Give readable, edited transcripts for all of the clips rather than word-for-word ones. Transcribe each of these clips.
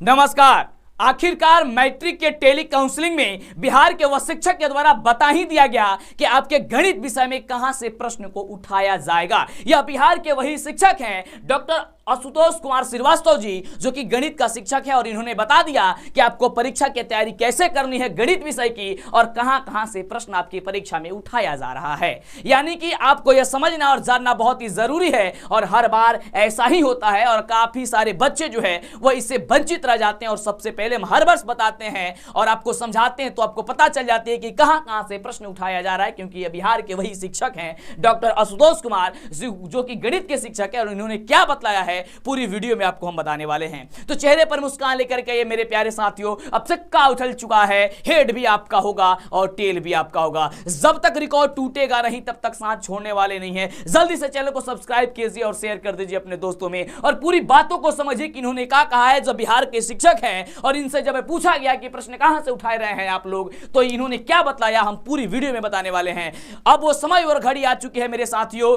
नमस्कार। आखिरकार मैट्रिक के टेली काउंसलिंग में बिहार के वह शिक्षक के द्वारा बता ही दिया गया कि आपके गणित विषय में कहां से प्रश्न को उठाया जाएगा। यह बिहार के वही शिक्षक हैं डॉक्टर आशुतोष कुमार श्रीवास्तव जी, जो कि गणित का शिक्षक है, और इन्होंने बता दिया कि आपको परीक्षा की तैयारी कैसे करनी है गणित विषय की और कहां से प्रश्न आपकी परीक्षा में उठाया जा रहा है। यानी कि आपको यह समझना और जानना बहुत ही जरूरी है, और हर बार ऐसा ही होता है और काफी सारे बच्चे जो है वह इससे वंचित रह जाते हैं। और सबसे पहले हम हर वर्ष बताते हैं और आपको समझाते हैं तो आपको पता चल जाती है कि कहां से प्रश्न उठाया जा रहा है, क्योंकि ये बिहार के वही शिक्षक हैं डॉक्टर आशुतोष कुमार, जो कि गणित के शिक्षक है, और इन्होंने क्या बतलाया है पूरी वीडियो में आपको हम बताने वाले हैं। तो चेहरे पर मुस्कान लेकर के ये मेरे प्यारे साथियों, अब सिक्का उछल चुका है, हेड भी आपका होगा और टेल भी आपका होगा। जब तक रिकॉर्ड टूटेगा नहीं तब तक साथ छोड़ने वाले नहीं है। जल्दी से चैनल को सब्सक्राइब कीजिए और शेयर कर दीजिए अपने दोस्तों में, और पूरी बातों को समझिए कि इन्होंने क्या कहा है। जब बिहार के शिक्षक हैं और इनसे जब पूछा गया कि प्रश्न कहां से उठाए रहे हैं आप लोग, तो इन्होंने क्या बतलाया हम पूरी वीडियो में बताने वाले हैं। अब वो समय और घड़ी आ चुकी है मेरे साथियों,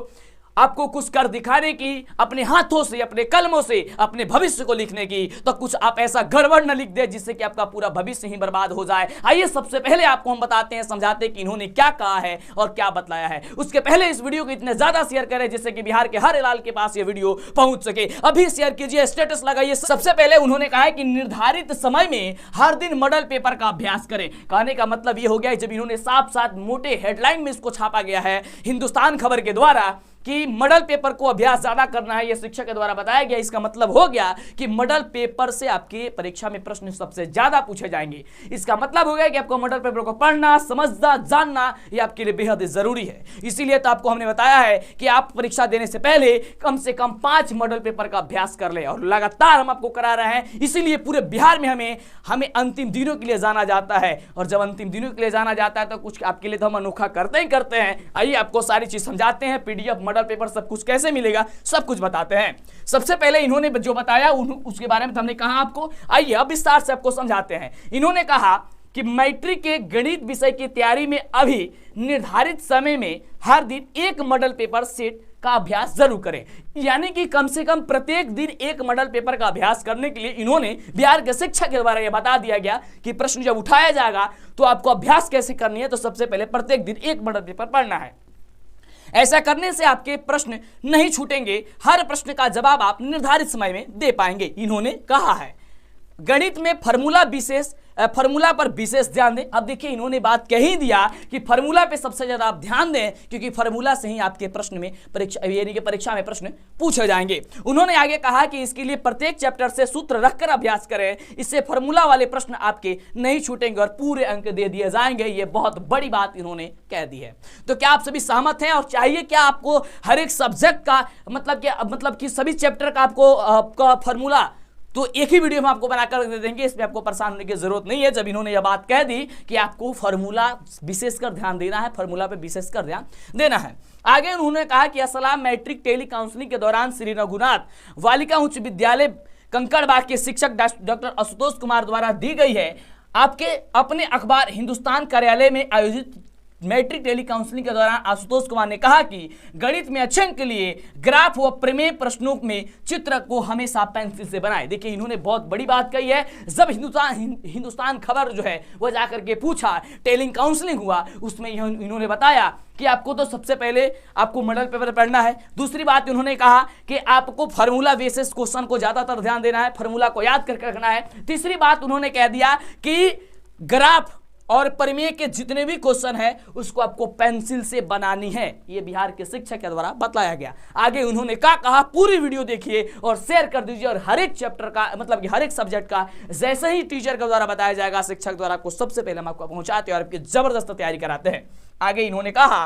आपको कुछ कर दिखाने की, अपने हाथों से, अपने कलमों से अपने भविष्य को लिखने की। तो कुछ आप ऐसा गड़बड़ न लिख दे जिससे कि आपका पूरा भविष्य ही बर्बाद हो जाए। आइए सबसे पहले आपको हम बताते हैं, समझाते हैं कि इन्होंने क्या कहा है और क्या बतलाया है। उसके पहले इस वीडियो को इतने ज्यादा शेयर करें जिससे कि बिहार के हर लाल के पास ये वीडियो पहुंच सके। अभी शेयर कीजिए, स्टेटस लगाइए। सबसे पहले उन्होंने कहा है कि निर्धारित समय में हर दिन मॉडल पेपर का अभ्यास करें। कहने का मतलब ये हो गया जब इन्होंने साफ साथ मोटे हेडलाइन में इसको छापा गया है हिंदुस्तान खबर के द्वारा कि मॉडल पेपर को अभ्यास ज्यादा करना है, यह शिक्षक के द्वारा बताया गया। इसका मतलब हो गया कि मॉडल पेपर से आपके परीक्षा में प्रश्न सबसे ज्यादा पूछे जाएंगे। इसका मतलब हो गया कि आपको मॉडल पेपर को पढ़ना, समझना, जानना यह आपके लिए बेहद जरूरी है। इसीलिए तो आपको हमने बताया है कि आप परीक्षा देने से पहले कम से कम 5 मॉडल पेपर का अभ्यास कर ले, और लगातार हम आपको करा रहे हैं। इसीलिए पूरे बिहार में हमें अंतिम दिनों के लिए जाना जाता है, और जब अंतिम दिनों के लिए जाना जाता है तो कुछ आपके लिए तो हम अनोखा करते ही करते हैं। आइए आपको सारी चीज समझाते हैं, पीडीएफ, मॉडल पेपर, सब कुछ कैसे मिलेगा सब कुछ बताते हैं। सबसे पहले इन्होंने जो बताया उसके बारे में तो हमने कहा आपको। आइए अब विस्तार से आपको समझाते हैं। इन्होंने कहा कि मैट्रिक के गणित विषय की तैयारी में अभी निर्धारित समय में हर दिन एक मॉडल पेपर सेट का अभ्यास जरूर करें। यानी कि कम से कम प्रत्येक दिन एक मॉडल पेपर का अभ्यास करने के लिए इन्होंने बिहार के शिक्षक के द्वारा यह बता दिया गया कि प्रश्न जब उठाया जाएगा तो आपको अभ्यास कैसे करनी है। तो सबसे पहले प्रत्येक दिन एक मॉडल पेपर पढ़ना है। ऐसा करने से आपके प्रश्न नहीं छूटेंगे, हर प्रश्न का जवाब आप निर्धारित समय में दे पाएंगे, इन्होंने कहा है। गणित में फार्मूला पर विशेष ध्यान दें। अब देखिए इन्होंने बात कह ही दिया कि फार्मूला पे सबसे ज्यादा आप ध्यान दें, क्योंकि फार्मूला से ही आपके प्रश्न में परीक्षा में प्रश्न पूछे जाएंगे। उन्होंने आगे कहा कि इसके लिए प्रत्येक चैप्टर से सूत्र रखकर अभ्यास करें, इससे फार्मूला वाले प्रश्न आपके नहीं छूटेंगे और पूरे अंक दे दिए जाएंगे। ये बहुत बड़ी बात इन्होंने कह दी है। तो क्या आप सभी सहमत हैं? और चाहिए क्या आपको हर एक सब्जेक्ट का मतलब कि सभी चैप्टर का आपको फार्मूला तो एक ही वीडियो में आपको बनाकर दे देंगे, इसमें आपको परेशान होने की जरूरत नहीं है। जब इन्होंने यह बात कह दी कि आपको फार्मूला विशेषकर ध्यान देना है, फार्मूला पे विशेषकर ध्यान देना है। आगे उन्होंने कहा कि यह सलाह मैट्रिक टेली काउंसलिंग के दौरान श्री रघुनाथ बालिका उच्च विद्यालय कंकड़बाग के शिक्षक डॉक्टर आशुतोष कुमार द्वारा दी गई है। आपके अपने अखबार हिंदुस्तान कार्यालय में आयोजित मैट्रिक टेली काउंसलिंग के दौरान आशुतोष कुमार ने कहा कि गणित में अच्छे अंक के लिए ग्राफ व प्रमेय प्रश्नों में चित्र को हमेशा पेंसिल से बनाएं। देखिए इन्होंने बहुत बड़ी बात कही है। जब हिंदुस्तान खबर जो है वो जाकर के पूछा, टेलिंग काउंसलिंग हुआ, उसमें इन्होंने बताया कि आपको तो सबसे पहले आपको मॉडल पेपर पढ़ना है। दूसरी बात उन्होंने कहा कि आपको फार्मूला बेसिस क्वेश्चन को ज्यादातर ध्यान देना है, फार्मूला को याद करके रखना है। तीसरी बात उन्होंने कह दिया कि ग्राफ और प्रमेय के जितने भी क्वेश्चन है उसको आपको पेंसिल से बनानी है। ये बिहार के शिक्षक के द्वारा बताया गया। आगे उन्होंने क्या कहा पूरी वीडियो देखिए और शेयर कर दीजिए, और हर एक चैप्टर का मतलब कि हर एक सब्जेक्ट का जैसे ही टीचर के द्वारा बताया जाएगा, शिक्षक द्वारा आपको सबसे पहले हम आपको पहुंचाते हैं और आपकी जबरदस्त तैयारी कराते हैं। आगे इन्होंने कहा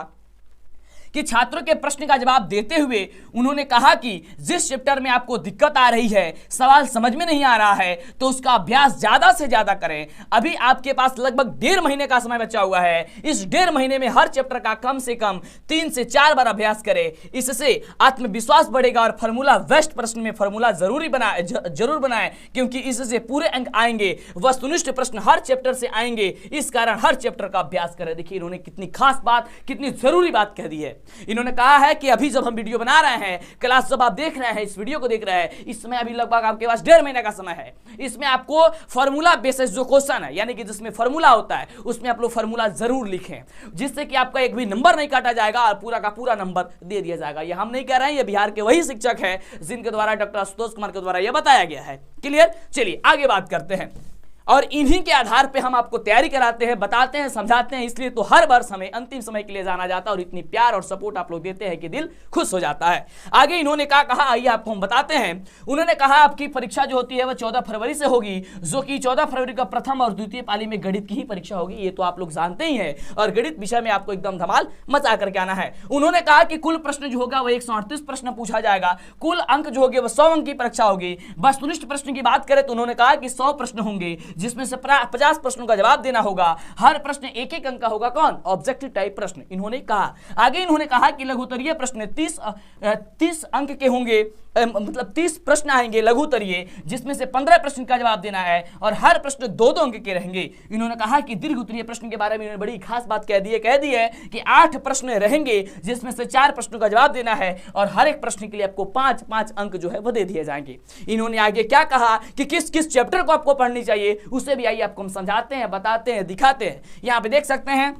कि छात्रों के प्रश्न का जवाब देते हुए उन्होंने कहा कि जिस चैप्टर में आपको दिक्कत आ रही है, सवाल समझ में नहीं आ रहा है, तो उसका अभ्यास ज्यादा से ज्यादा करें। अभी आपके पास लगभग 1.5 महीने का समय बचा हुआ है। इस 1.5 महीने में हर चैप्टर का कम से कम 3 से 4 बार अभ्यास करें। इससे आत्मविश्वास बढ़ेगा और फार्मूला वेस्ट प्रश्न में फार्मूला जरूर बनाएं, क्योंकि इससे पूरे अंक आएंगे। वस्तुनिष्ठ प्रश्न हर चैप्टर से आएंगे, इस कारण हर चैप्टर का अभ्यास करें। देखिए इन्होंने कितनी खास बात, कितनी जरूरी बात कह दी है। इन्होंने कहा है कि अभी जब हम वीडियो बना रहे हैं, क्लास जब आप देख रहे हैं, इस वीडियो को देख रहे हैं, इसमें अभी लगभग आपके पास 1.5 महीने का समय है। इसमें आपको फॉर्मूला बेसिस जो क्वेश्चन है, यानी कि जिसमें फॉर्मूला होता है, उसमें आप लोग फॉर्मूला जरूर लिखें, जिससे कि आपका एक भी नंबर नहीं काटा जाएगा और पूरा का पूरा नंबर दे दिया जाएगा। ये हम नहीं कह रहे हैं, ये बिहार के वही शिक्षक है जिनके द्वारा डॉक्टर आशुतोष कुमार के द्वारा यह बताया गया है। क्लियर? चलिए आगे बात करते हैं। और इन्हीं के आधार पे हम आपको तैयारी कराते हैं, बताते हैं, समझाते हैं, इसलिए तो हर वर्ष हमें अंतिम समय के लिए जाना जाता है और इतनी प्यार और सपोर्ट आप लोग देते हैं कि दिल खुश हो जाता है। आगे इन्होंने क्या कहा, आइए आपको हम बताते हैं। उन्होंने कहा आपकी परीक्षा जो होती है वह 14 फरवरी से होगी, जो कि 14 फरवरी का प्रथम और द्वितीय पाली में गणित की ही परीक्षा होगी। ये तो आप लोग जानते ही हैं, और गणित विषय में आपको एकदम धमाल मचा करके आना है। उन्होंने कहा कि कुल प्रश्न जो होगा वह 138 प्रश्न पूछा जाएगा, कुल अंक जो होंगे वह 100 अंक की परीक्षा होगी। वस्तुनिष्ठ प्रश्न की बात करें तो उन्होंने कहा कि 100 प्रश्न होंगे, जिसमें से 50 प्रश्नों का जवाब देना होगा। हर प्रश्न एक एक अंक का होगा। कौन? ऑब्जेक्टिव टाइप प्रश्न इन्होंने कहा। आगे इन्होंने कहा कि लघुत्तरीय प्रश्न 30 अंक के होंगे, मतलब 30 प्रश्न आएंगे लघुत्तरीय, जिसमें से 15 प्रश्न का जवाब देना है और हर प्रश्न 2-2 अंक के रहेंगे। इन्होंने कहा कि दीर्घोत्तरीय प्रश्न के बारे में इन्होंने बड़ी खास बात कह दी है कि 8 प्रश्न रहेंगे, जिसमें से 4 प्रश्नों का जवाब देना है और हर एक प्रश्न के लिए आपको 5-5 अंक जो है वो दे दिए जाएंगे। इन्होंने आगे क्या कहा कि किस किस चैप्टर को आपको पढ़नी चाहिए, उसे भी आइए आपको हम समझाते हैं, बताते हैं, दिखाते हैं। यहाँ पे देख सकते हैं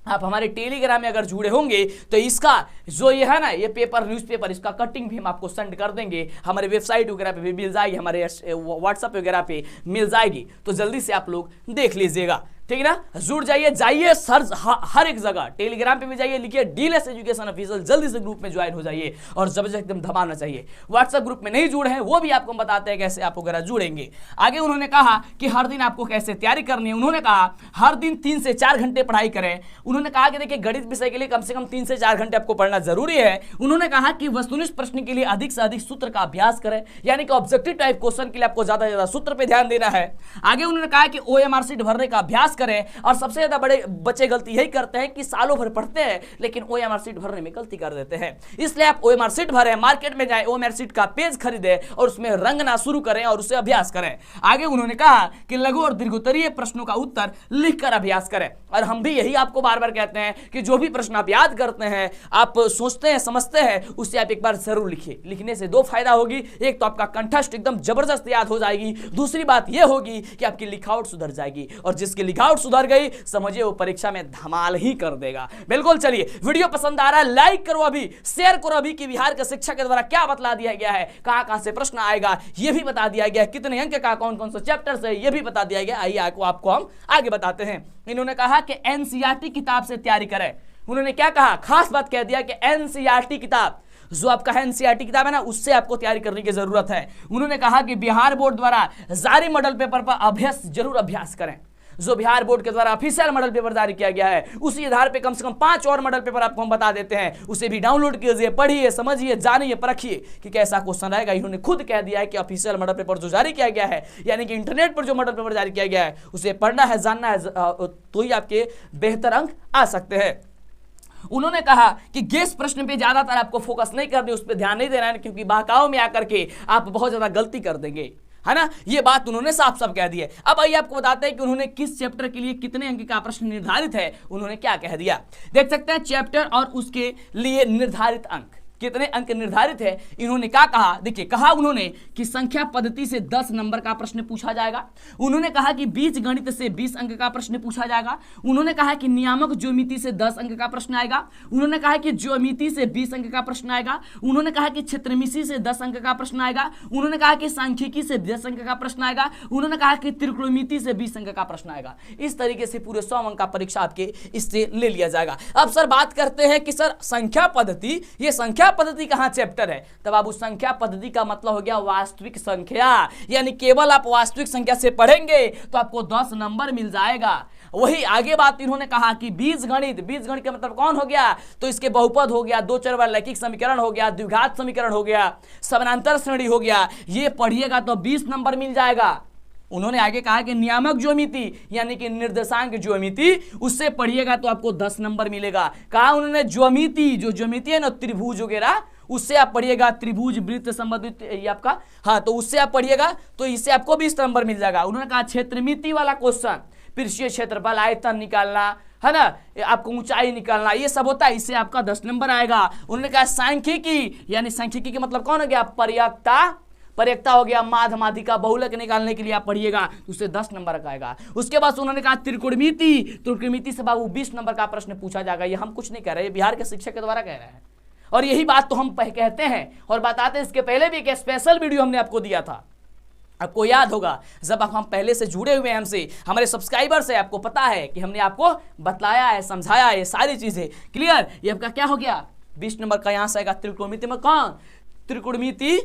आप हमारे टेलीग्राम में अगर जुड़े होंगे तो इसका जो ये है ना, ये पेपर, न्यूज़पेपर, इसका कटिंग भी हम आपको सेंड कर देंगे। हमारे वेबसाइट वगैरह पे भी मिल जाएगी, हमारे व्हाट्सएप वगैरह पे मिल जाएगी, तो जल्दी से आप लोग देख लीजिएगा। ठीक है ना? जुड़ जाइए, जाइए सर्च हर एक जगह, टेलीग्राम पे भी जाइए, लिखिए डीएलएस एजुकेशन ऑफिशियल, जल्दी से ग्रुप में ज्वाइन हो जाइए और जबरदस्त एकदम धमाना चाहिए। व्हाट्सएप ग्रुप में नहीं जुड़े हैं वो भी आपको बताते हैं कैसे आप वगैरह जुड़ेंगे। आगे उन्होंने कहा कि हर दिन आपको कैसे तैयारी करनी है। उन्होंने कहा हर दिन 3 से 4 घंटे पढ़ाई करें। उन्होंने कहा कि देखिए गणित विषय के लिए कम से कम 3 से 4 घंटे आपको पढ़ना जरूरी है। उन्होंने कहा कि वस्तुनिष्ठ प्रश्न के लिए अधिक से अधिक सूत्र का अभ्यास करें, यानी कि ऑब्जेक्टिव टाइप क्वेश्चन के लिए आपको ज्यादा से ज्यादा सूत्र पे ध्यान देना है। आगे उन्होंने कहा कि ओएमआर शीट भरने का अभ्यास करें, और सबसे ज्यादा बड़े बच्चे गलती यही करते हैं कि सालों भर पढ़ते हैं लेकिन ओएमआर शीट भरने में गलती कर देते हैं। इसलिए आप ओएमआर शीट भरें, मार्केट में जाएं, ओएमआर शीट का पेज खरीदें और उसमें रंगना शुरू करें और उसे अभ्यास करें। आगे उन्होंने कहा कि लघु और दीर्घोत्तरीय प्रश्नों का उत्तर लिखकर अभ्यास करें, और हम भी यही आपको बार बार कहते हैं कि जो भी प्रश्न आप याद करते हैं, आप सोचते हैं, समझते हैं, उससे आप एक बार जरूर लिखिए। लिखने से 2 फायदा होगी, एक तो आपका कंठस्थ एकदम जबरदस्त याद हो जाएगी, दूसरी बात यह होगी कि आपकी लिखावट सुधर जाएगी, और जिसकी लिखावट सुधर गई समझिए वो परीक्षा में धमाल ही कर देगा। बिल्कुल। चलिए, वीडियो पसंद आ रहा है लाइक करो, अभी शेयर करो अभी कि बिहार के शिक्षक के द्वारा क्या बतला दिया गया है, कहां से प्रश्न आएगा ये भी बता दिया गया है, कितने अंक का कौन कौन से चैप्टर से ये भी बता दिया गया। आइए आपको हम आगे बताते हैं। इन्होंने कहा कि एनसीईआरटी किताब से तैयारी करें। उन्होंने क्या कहा, खास बात कह दिया कि एनसीईआरटी किताब, जो आपका है एनसीईआरटी किताब है ना, उससे आपको तैयारी करने की जरूरत है। उन्होंने कहा कि बिहार बोर्ड द्वारा जारी मॉडल पेपर पर जरूर अभ्यास करें। जो बिहार बोर्ड के द्वारा ऑफिशियल मॉडल पेपर जारी किया गया है, उसी आधार पे कम से कम 5 और मॉडल पेपर आपको हम बता देते हैं, उसे भी डाउनलोड कीजिए, पढ़िए, समझिए, जानिए, परखिए कि कैसा क्वेश्चन आएगा। इन्होंने खुद कह दिया है कि ऑफिशियल मॉडल पेपर जो जारी किया गया है, यानी कि इंटरनेट पर जो मॉडल पेपर जारी किया गया है, उसे पढ़ना है, जानना है, तो ही आपके बेहतर अंक आ सकते हैं। उन्होंने कहा कि गेस प्रश्न पे ज्यादातर आपको फोकस नहीं करनी, उस पर ध्यान नहीं देना है, क्योंकि बहकाव में आकर के आप बहुत ज्यादा गलती कर देंगे, है ना। ये बात उन्होंने साफ साफ कह दी है। अब आइए आपको बताते हैं कि उन्होंने किस चैप्टर के लिए कितने अंक का प्रश्न निर्धारित है, उन्होंने क्या कह दिया। देख सकते हैं चैप्टर और उसके लिए निर्धारित अंक, कितने अंक निर्धारित है। इन्होंने क्या कहा, देखिए, कहा उन्होंने कि संख्या पद्धति से 10 नंबर का प्रश्न पूछा जाएगा। उन्होंने कहा कि बीज गणित से 20 अंक का प्रश्न पूछा जाएगा। उन्होंने कहा कि नियामक ज्योमिति से 10 अंक का प्रश्न आएगा। उन्होंने कहा कि ज्योमिति से 20 अंक का प्रश्न आएगा। उन्होंने कहा कि क्षेत्रमिति से 10 अंक का प्रश्न आएगा। उन्होंने कहा कि सांख्यिकी से 10 अंक का प्रश्न आएगा। उन्होंने कहा कि त्रिकोणमिति से 20 अंक का प्रश्न आएगा। इस तरीके से पूरे 100 अंक का परीक्षा आपके इससे ले लिया जाएगा। अब सर बात करते हैं कि सर संख्या पद्धति, ये संख्या पद्धति कहां चैप्टर है, तब आप उस संख्या पद्धति का मतलब हो गया वास्तविक संख्या, यानी केवल आप वास्तविक संख्या से पढ़ेंगे तो आपको 10 नंबर मिल जाएगा। वही आगे बात इन्होंने कहा कि बीज गणित, बीज गणित का मतलब कौन हो गया, तो इसके बहुपद हो गया, 2 चर वाला लैखिक समीकरण हो गया, द्विघात समीकरण हो गया, समानांतर श्रेणी हो गया, ये पढ़िएगा तो 20 नंबर मिल जाएगा। उन्होंने आगे कहा कि नियामक ज्योमिति यानी कि निर्देशांक ज्योमिति, उससे पढ़िएगा तो आपको 10 नंबर मिलेगा। कहा उन्होंने ज्योमिति, जो ज्योमिति है ना, त्रिभुज वगैरह, उससे आप पढ़िएगा, त्रिभुज वृत्त संबंधित ये आपका, हाँ, तो उससे आप पढ़िएगा तो इससे आपको 20 नंबर मिल जाएगा। उन्होंने कहा क्षेत्रमिति वाला क्वेश्चन, पृष्ठीय क्षेत्रफल, आयतन निकालना, है ना, आपको ऊंचाई निकालना, ये सब होता है, इससे आपका 10 नंबर आएगा। उन्होंने कहा सांख्यिकी, यानी सांख्यिकी का मतलब कौन हो गया, पर्यकता हो गया, माध माध्यिका बहुलक निकालने के लिए आप पढ़िएगा, उससे 10 नंबर का आएगा। उसके बाद उन्होंने कहा त्रिकोणमिति से बाबू 20 नंबर का प्रश्न पूछा जाएगा। ये हम कुछ नहीं कह रहे, ये बिहार के शिक्षक के द्वारा कह रहे हैं, और यही बात तो हम कहते हैं और बताते हैं। इसके पहले भी एक स्पेशल वीडियो हमने आपको दिया था, आपको याद होगा, जब हम पहले से जुड़े हुए हैं हमसे, हमारे सब्सक्राइबर से, आपको पता है कि हमने आपको बतलाया है, समझाया है, ये सारी चीजें क्लियर। ये आपका क्या हो गया, 20 नंबर का यहां से आएगा। त्रिकोणमिति में कौन, त्रिकोणमिति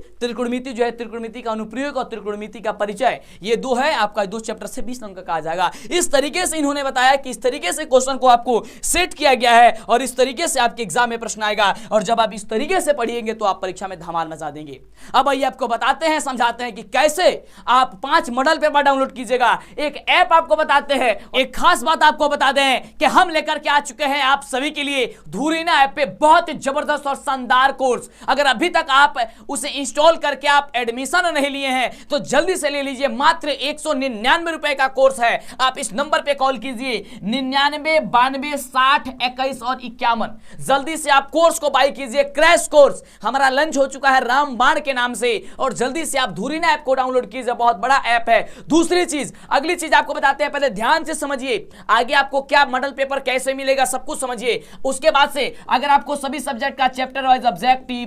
जो है, त्रिकोणमिति का अनुप्रयोग और त्रिकोणमिति का परिचय, ये दो है आपका, 2 चैप्टर से 20 नंबर का आ जाएगा। इस तरीके से इन्होंने बताया कि इस तरीके से क्वेश्चन को आपको सेट किया गया है और इस तरीके से आपके एग्जाम में प्रश्न आएगा, और जब आप इस तरीके से पढ़िएंगे तो आप परीक्षा में धमाल मचा देंगे। अब आइए आपको बताते हैं, समझाते हैं कि कैसे आप 5 मॉडल पेपर डाउनलोड कीजिएगा। एक ऐप आपको बताते हैं, एक खास बात आपको बता दें कि हम लेकर के आ चुके हैं आप सभी के लिए धुरीना ऐप पे बहुत ही जबरदस्त और शानदार कोर्स। अगर अभी तक आप उसे इंस्टॉल करके आप एडमिशन नहीं लिए हैं तो जल्दी से ले लीजिए, मात्र 199 रुपए का कोर्स है। आप इस नंबर पे कॉल कीजिए 99 92 60 21 और 51। जल्दी से आप कोर्स को बाय कीजिए, क्रैश कोर्स हमारा लंच हो चुका है रामबाण के नाम से, और जल्दी से आप धुरीना ऐप को डाउनलोड कीजिए, बहुत बड़ा ऐप है। दूसरी चीज, अगली चीज आपको बताते हैं, पहले ध्यान से समझिए, आगे आपको क्या मॉडल पेपर कैसे मिलेगा सब कुछ समझिए। उसके बाद से अगर आपको सभी सब्जेक्ट का chapter wise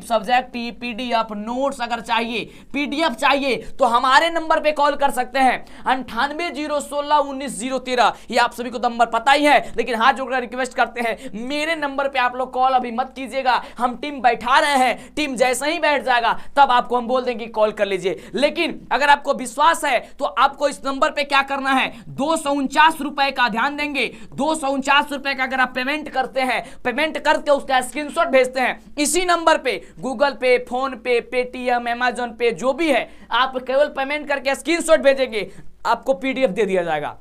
subjective PDF notes अगर चाहिए, पीडीएफ चाहिए, तो हमारे नंबर पे कॉल कर सकते हैं 9801619013। ये आप सभी को नंबर पता ही है, लेकिन हाथ जोड़कर रिक्वेस्ट करते हैं मेरे नंबर पे आप लोग कॉल अभी मत कीजिएगा। हम टीम बैठा रहे हैं, टीम जैसे ही बैठ जाएगा तब आपको हम बोल देंगे कॉल कर लीजिए। लेकिन अगर आपको विश्वास है तो आपको इस नंबर पे क्या करना है, 249 रुपए का, ध्यान देंगे 249 रुपए का अगर आप पेमेंट करते हैं, पेमेंट करके उसका स्क्रीनशॉट भेजते हैं इसी नंबर पे, गूगल पे, फोन पे, पेटीएम, अमेजन पे, जो भी है, आप केवल पेमेंट करके स्क्रीनशॉट भेजेंगे, आपको पीडीएफ दे दिया जाएगा।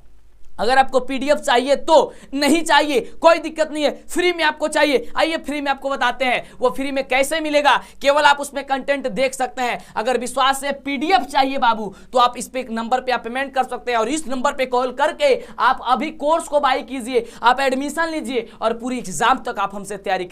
अगर आपको पीडीएफ चाहिए तो, नहीं चाहिए कोई दिक्कत नहीं है, फ्री में आपको चाहिए, आइए फ्री में आपको बताते हैं वो फ्री में कैसे मिलेगा। केवल आप उसमें कंटेंट देख सकते हैं। अगर विश्वास से पीडीएफ चाहिए बाबू तो आप इस पे एक नंबर पे आप पेमेंट कर सकते हैं, और इस नंबर पे कॉल करके आप अभी कोर्स को बाय कीजिए, आप एडमिशन लीजिए और पूरी एग्जाम तक आप हमसे तैयारी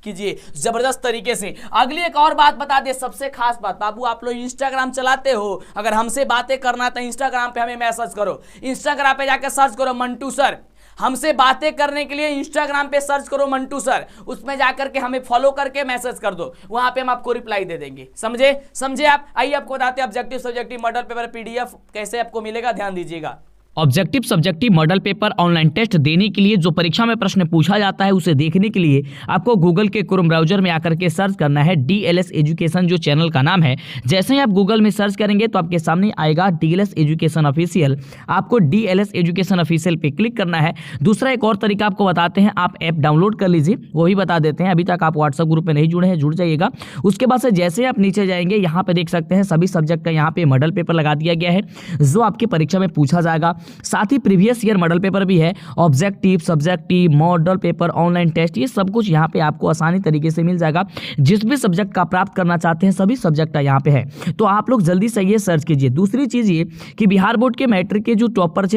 कीजिए जबरदस्त तरीके से। अगली एक और बात बता दे, सबसे खास बात, बाबू आप लोग इंस्टाग्राम चलाते हो, अगर हमसे बातें करना तो इंस्टाग्राम पे हमें मैसेज करो, इंस्टाग्राम पे जाकर सर्च करो मंटू सर, हमसे बातें करने के लिए इंस्टाग्राम पे सर्च करो मंटू सर, उसमें जाकर के हमें फॉलो करके मैसेज कर दो, वहां पे हम आपको रिप्लाई दे देंगे। समझे आप। आइए आपको बताते हैं objective subjective model paper PDF कैसे आपको मिलेगा, ध्यान दीजिएगा। Objective subjective model paper online test देने के लिए जो परीक्षा में प्रश्न पूछा जाता है उसे देखने के लिए आपको गूगल के क्रोम ब्राउजर में आकर के सर्च करना है डीएलएस एजुकेशन, जो चैनल का नाम है। जैसे ही आप गूगल में सर्च करेंगे तो आपके सामने आएगा डीएलएस एजुकेशन ऑफिशियल, आपको डीएलएस एजुकेशन ऑफिशियल पे क्लिक करना है। दूसरा एक और तरीका आपको बताते हैं, आप ऐप डाउनलोड कर लीजिए, वो भी बता देते हैं। अभी तक आप व्हाट्सएप ग्रुप में नहीं जुड़े हैं, जुड़ जाइएगा। उसके बाद से जैसे ही आप नीचे जाएंगे यहाँ पे देख सकते हैं सभी सब्जेक्ट का यहाँ पे मॉडल पेपर लगा दिया गया है जो आपकी परीक्षा में पूछा जाएगा। साथ ही प्रीवियस ईयर मॉडल पेपर भी है, objective subjective model paper online test, ये सब कुछ यहाँ पे आपको आसानी तरीके से मिल जाएगा। जिस भी सब्जेक्ट का प्राप्त करना चाहते हैं सभी सब्जेक्ट यहाँ पे है, तो आप लोग जल्दी से ये सर्च कीजिए। दूसरी चीज ये कि बिहार बोर्ड के मैट्रिक के जो टॉपर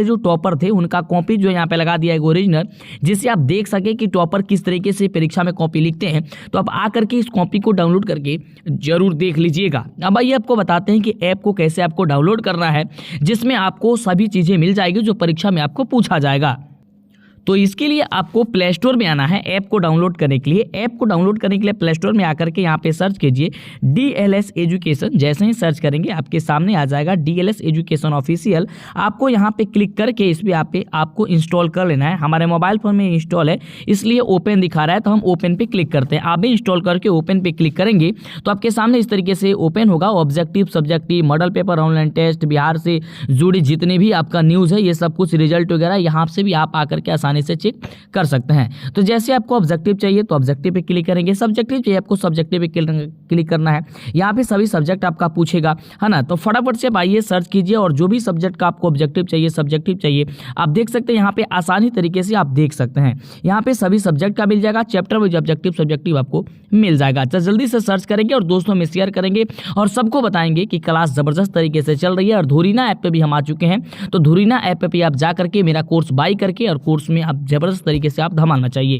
थे उनका कॉपी जो यहाँ पे लगा दिया है ओरिजिनल, जिससे आप देख सके कि टॉपर किस तरीके से परीक्षा में कॉपी लिखते हैं। तो आप आकर के इस कॉपी को डाउनलोड करके जरूर देख लीजिएगा। अब आइए आपको बताते हैं कि ऐप को कैसे आपको डाउनलोड करना है, जिसमें आपको सभी चीजें मिल जाएगी जो परीक्षा में आपको पूछा जाएगा। तो इसके लिए आपको प्ले स्टोर में आना है ऐप को डाउनलोड करने के लिए। ऐप को डाउनलोड करने के लिए प्ले स्टोर में आकर के यहाँ पे सर्च कीजिए डीएलएस एजुकेशन। जैसे ही सर्च करेंगे आपके सामने आ जाएगा डीएलएस एजुकेशन ऑफिशियल। आपको यहाँ पे क्लिक करके इस पे आपको इंस्टॉल कर लेना है। हमारे मोबाइल फोन में इंस्टॉल है इसलिए ओपन दिखा रहा है, तो हम ओपन पे क्लिक करते हैं। आप भी इंस्टॉल करके ओपन पे क्लिक करेंगे तो आपके सामने इस तरीके से ओपन होगा। Objective subjective model paper online test, Bihar से जुड़ी जितने भी आपका न्यूज़ है, ये सब कुछ रिजल्ट वगैरह यहाँ से भी आप आकर के आसानी से चेक कर सकते हैं। तो जैसे आपको ऑब्जेक्टिव चाहिए तो ऑब्जेक्टिव पे क्लिक करेंगे, सब्जेक्टिव चाहिए आपको सब्जेक्टिव पे क्लिक करना है। यहाँ पे सभी सब्जेक्ट आपका पूछेगा, है ना। तो फटाफट से आइए सर्च कीजिए और जो भी सब्जेक्ट का आपको ऑब्जेक्टिव चाहिए आप देख सकते हैं। यहाँ पे आसानी तरीके से आप देख सकते हैं, यहाँ पे सभी सब्जेक्ट का मिल जाएगा, चैप्टर वाइज ऑब्जेक्टिव सब्जेक्टिव आपको मिल जाएगा। तो जल्दी से सर्च करेंगे और दोस्तों में शेयर करेंगे और सबको बताएंगे कि क्लास जबरदस्त तरीके से चल रही है। और धुरीना ऐप पे भी हम आ चुके हैं, तो धुरीना ऐप पे आप जा करके मेरा कोर्स बाय करके और कोर्स में आप जबरदस्त तरीके से आप धमाना चाहिए।